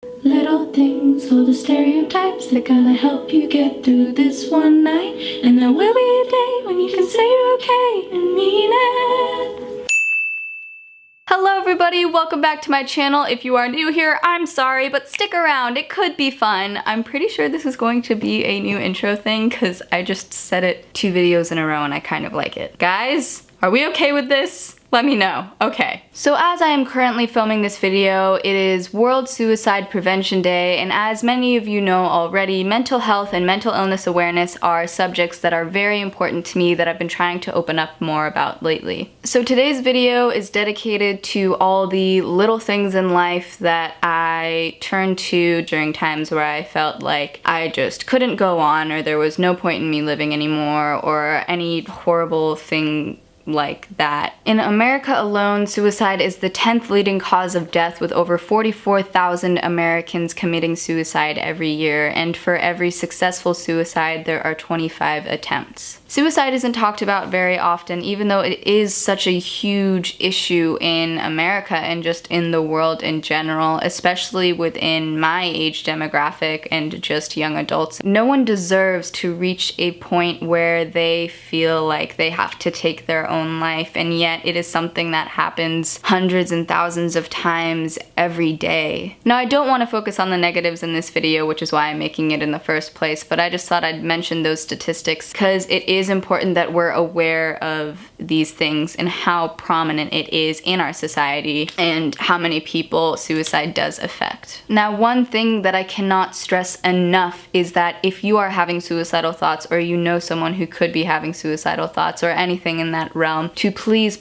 Little things, all the stereotypes, they're gonna help you get through this one night. And there will be a day when you can say you're okay and mean it. Hello everybody, welcome back to my channel. If you are new here, I'm sorry, but stick around, it could be fun. I'm pretty sure this is going to be a new intro thing because I just said it 2 videos in a row and I kind of like it. Guys, are we okay with this? Let me know. Okay. So as I am currently filming this video, it is World Suicide Prevention Day, and as many of you know already, mental health and mental illness awareness are subjects that are very important to me that I've been trying to open up more about lately. So today's video is dedicated to all the little things in life that I turn to during times where I felt like I just couldn't go on, or there was no point in me living anymore, or any horrible thing like that. In America alone, suicide is the 10th leading cause of death, with over 44,000 Americans committing suicide every year, and for every successful suicide there are 25 attempts. Suicide isn't talked about very often, even though it is such a huge issue in America and just in the world in general, especially within my age demographic and just young adults. No one deserves to reach a point where they feel like they have to take their own life, and yet it is something that happens hundreds and thousands of times every day. Now, I don't want to focus on the negatives in this video, which is why I'm making it in the first place, but I just thought I'd mention those statistics because it is important that we're aware of these things and how prominent it is in our society and how many people suicide does affect. Now, one thing that I cannot stress enough is that if you are having suicidal thoughts, or you know someone who could be having suicidal thoughts or anything in that realm, to please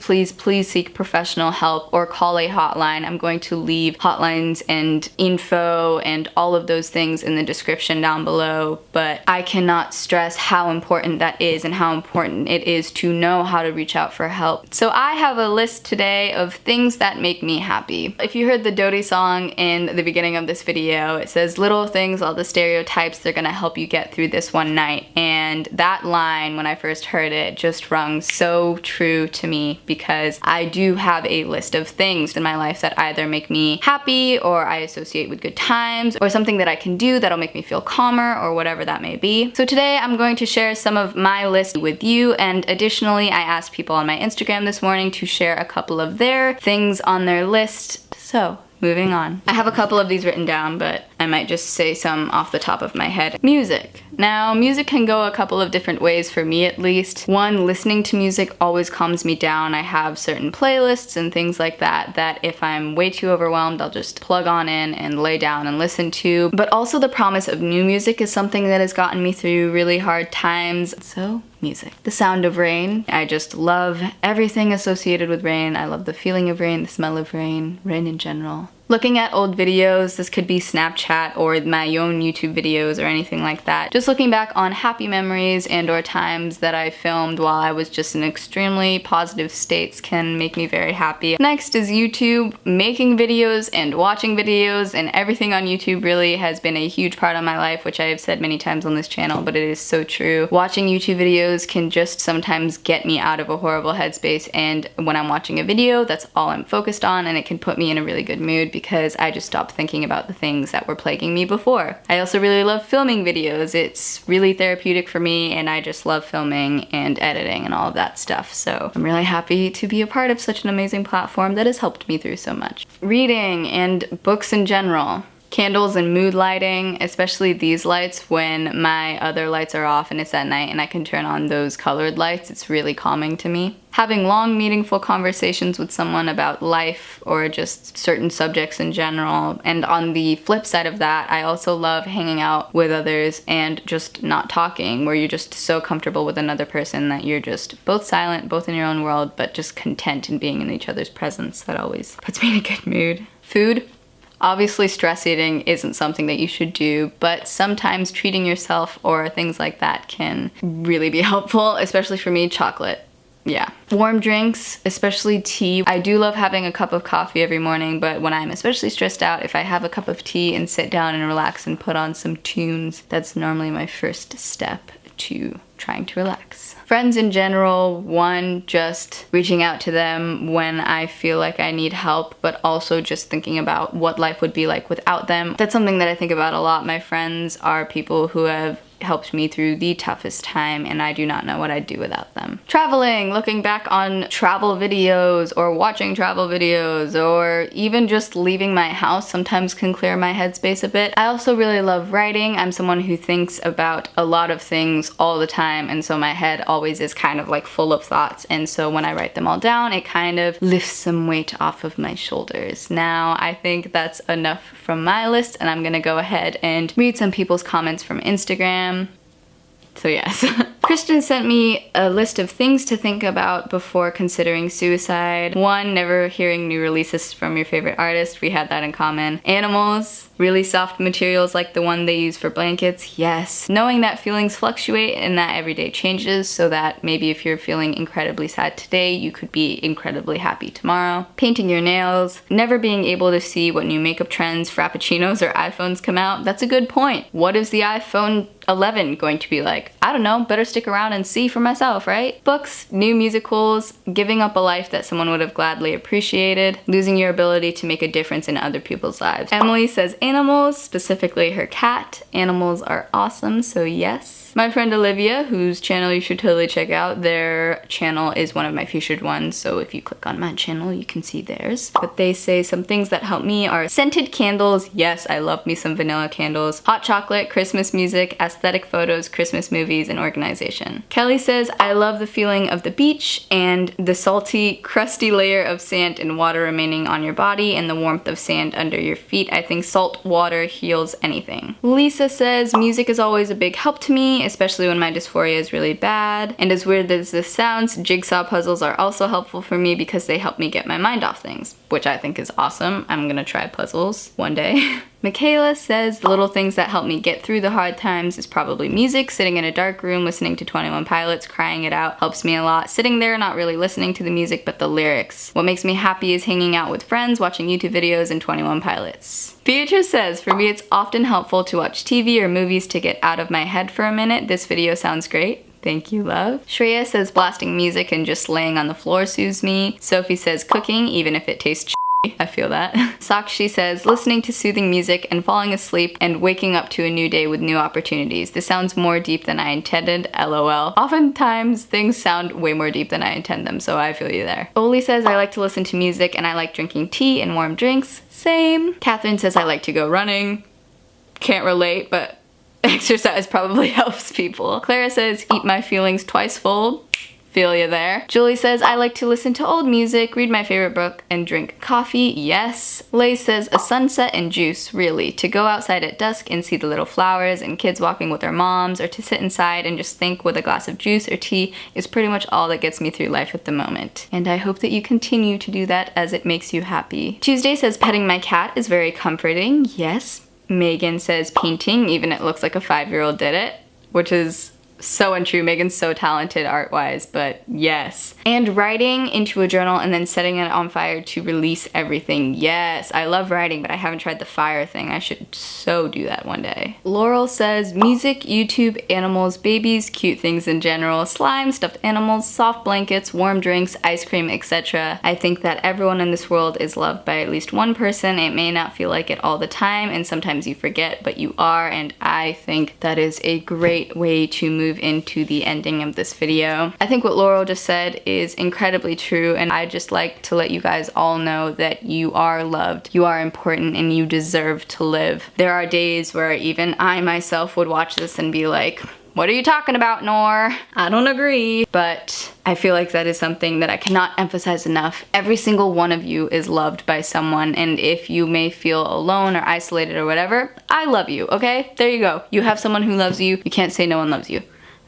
seek professional help or call a hotline. I'm going to leave hotlines and info and all of those things in the description down below, but I cannot stress how important that is and how important it is to know how to reach out for help. So I have a list today of things that make me happy. If you heard the Dodie song in the beginning of this video, it says, little things, all the stereotypes, they're gonna help you get through this one night. And that line, when I first heard it, just rung so true to me, because I do have a list of things in my life that either make me happy or I associate with good times, or something that I can do that'll make me feel calmer, or whatever that may be. So today I'm going to share some of my list with you, and additionally I asked people on my Instagram this morning to share a couple of their things on their list. So moving on. I have a couple of these written down, but I might just say some off the top of my head. Music. Now, music can go a couple of different ways for me, at least. One, listening to music always calms me down. I have certain playlists and things like that that if I'm way too overwhelmed, I'll just plug on in and lay down and listen to. But also the promise of new music is something that has gotten me through really hard times. So, music. The sound of rain. I just love everything associated with rain. I love the feeling of rain, the smell of rain, rain in general. Looking at old videos, this could be Snapchat or my own YouTube videos or anything like that. Just looking back on happy memories and or times that I filmed while I was just in extremely positive states can make me very happy. Next is YouTube. Making videos and watching videos and everything on YouTube really has been a huge part of my life, which I have said many times on this channel, but it is so true. Watching YouTube videos can just sometimes get me out of a horrible headspace, and when I'm watching a video, that's all I'm focused on, and it can put me in a really good mood because I just stopped thinking about the things that were plaguing me before. I also really love filming videos. It's really therapeutic for me, and I just love filming and editing and all of that stuff. So I'm really happy to be a part of such an amazing platform that has helped me through so much. Reading and books in general. Candles and mood lighting, especially these lights when my other lights are off and it's at night and I can turn on those colored lights. It's really calming to me. Having long, meaningful conversations with someone about life or just certain subjects in general. And on the flip side of that, I also love hanging out with others and just not talking, where you're just so comfortable with another person that you're just both silent, both in your own world, but just content in being in each other's presence. That always puts me in a good mood. Food. Obviously, stress eating isn't something that you should do, but sometimes treating yourself or things like that can really be helpful, especially for me, chocolate. Yeah. Warm drinks, especially tea. I do love having a cup of coffee every morning, but when I'm especially stressed out, if I have a cup of tea and sit down and relax and put on some tunes, that's normally my first step to trying to relax. Friends in general, one, just reaching out to them when I feel like I need help, but also just thinking about what life would be like without them. That's something that I think about a lot. My friends are people who have helped me through the toughest time, and I do not know what I'd do without them. Traveling, looking back on travel videos or watching travel videos or even just leaving my house sometimes can clear my headspace a bit. I also really love writing. I'm someone who thinks about a lot of things all the time, and so my head always is kind of like full of thoughts, and so when I write them all down, it kind of lifts some weight off of my shoulders. Now, I think that's enough from my list, and I'm gonna go ahead and read some people's comments from Instagram. So yes. Kristen sent me a list of things to think about before considering suicide. 1, never hearing new releases from your favorite artist. We had that in common. Animals, really soft materials like the one they use for blankets. Yes. Knowing that feelings fluctuate and that every day changes, so that maybe if you're feeling incredibly sad today, you could be incredibly happy tomorrow. Painting your nails. Never being able to see what new makeup trends, frappuccinos, or iPhones come out. That's a good point. What is the iPhone 11 going to be like? I don't know, better stick around and see for myself, right? Books, new musicals, giving up a life that someone would have gladly appreciated, losing your ability to make a difference in other people's lives. Emily says animals, specifically her cat. Animals are awesome, so yes. My friend Olivia, whose channel you should totally check out, their channel is one of my featured ones, so if you click on my channel, you can see theirs. But they say some things that help me are scented candles. Yes, I love me some vanilla candles. Hot chocolate, Christmas music, aesthetic photos, Christmas movies, and organization. Kelly says, I love the feeling of the beach and the salty, crusty layer of sand and water remaining on your body and the warmth of sand under your feet. I think salt water heals anything. Lisa says, music is always a big help to me, especially when my dysphoria is really bad. And as weird as this sounds, jigsaw puzzles are also helpful for me because they help me get my mind off things, which I think is awesome. I'm gonna try puzzles one day. Michaela says, the little things that help me get through the hard times is probably music. Sitting in a dark room, listening to 21 Pilots, crying it out helps me a lot. Sitting there, not really listening to the music, but the lyrics. What makes me happy is hanging out with friends, watching YouTube videos, and 21 Pilots. Beatrice says, for me it's often helpful to watch TV or movies to get out of my head for a minute. This video sounds great. Thank you, love. Shreya says blasting music and just laying on the floor soothes me. Sophie says cooking, even if it tastes I feel that. Sakshi says listening to soothing music and falling asleep and waking up to a new day with new opportunities. This sounds more deep than I intended, lol. Oftentimes things sound way more deep than I intend them, so I feel you there. Oli says I like to listen to music and I like drinking tea and warm drinks. Same. Catherine says I like to go running. Can't relate, but exercise probably helps people. Clara says eat my feelings twice fold. Feel you there. Julie says, I like to listen to old music, read my favorite book, and drink coffee. Yes. Lay says, a sunset and juice, really. To go outside at dusk and see the little flowers and kids walking with their moms, or to sit inside and just think with a glass of juice or tea is pretty much all that gets me through life at the moment. And I hope that you continue to do that as it makes you happy. Tuesday says, petting my cat is very comforting. Yes. Megan says, painting, even it looks like a 5-year-old did it, which is so untrue. Megan's so talented art-wise, but yes. And writing into a journal and then setting it on fire to release everything. Yes, I love writing, but I haven't tried the fire thing. I should so do that one day. Laurel says music, YouTube, animals, babies, cute things in general, slime, stuffed animals, soft blankets, warm drinks, ice cream, etc. I think that everyone in this world is loved by at least one person. It may not feel like it all the time, and sometimes you forget, but you are, and I think that is a great way to move into the ending of this video. I think what Laurel just said is incredibly true, and I just like to let you guys all know that you are loved, you are important, and you deserve to live. There are days where even I myself would watch this and be like, what are you talking about, Noor? I don't agree. But I feel like that is something that I cannot emphasize enough. Every single one of you is loved by someone, and if you may feel alone or isolated or whatever, I love you, okay? There you go. You have someone who loves you. You can't say no one loves you.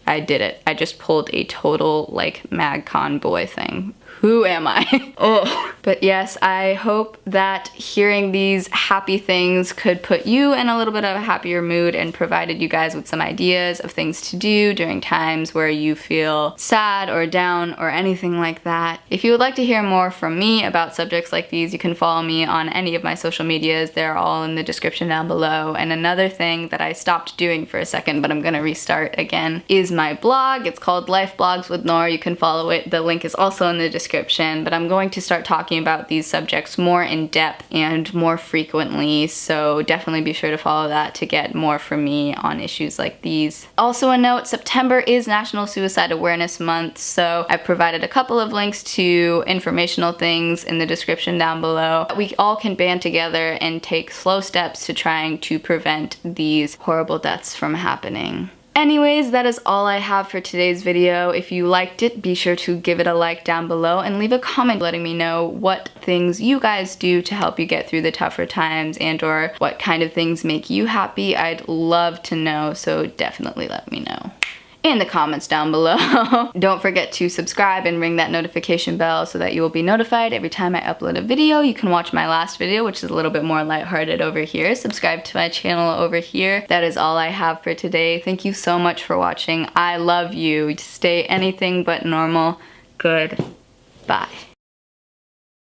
I did it. I just pulled a total like MagCon boy thing. who am I? Oh. But yes, I hope that hearing these happy things could put you in a little bit of a happier mood and provided you guys with some ideas of things to do during times where you feel sad or down or anything like that. If you would like to hear more from me about subjects like these, you can follow me on any of my social medias. They're all in the description down below. And another thing that I stopped doing for a second, but I'm gonna restart again, is my blog. It's called Life Blogs with Noor. You can follow it. The link is also in the description, but I'm going to start talking about these subjects more in depth and more frequently, so definitely be sure to follow that to get more from me on issues like these. Also a note, September is National Suicide Awareness Month, so I've provided a couple of links to informational things in the description down below. We all can band together and take slow steps to trying to prevent these horrible deaths from happening. Anyways, that is all I have for today's video. If you liked it, be sure to give it a like down below and leave a comment letting me know what things you guys do to help you get through the tougher times and or what kind of things make you happy. I'd love to know, so definitely let me know in the comments down below. Don't forget to subscribe and ring that notification bell so that you will be notified every time I upload a video. You can watch my last video, which is a little bit more lighthearted over here. Subscribe to my channel over here. That is all I have for today. Thank you so much for watching. I love you. Stay anything but normal. Goodbye.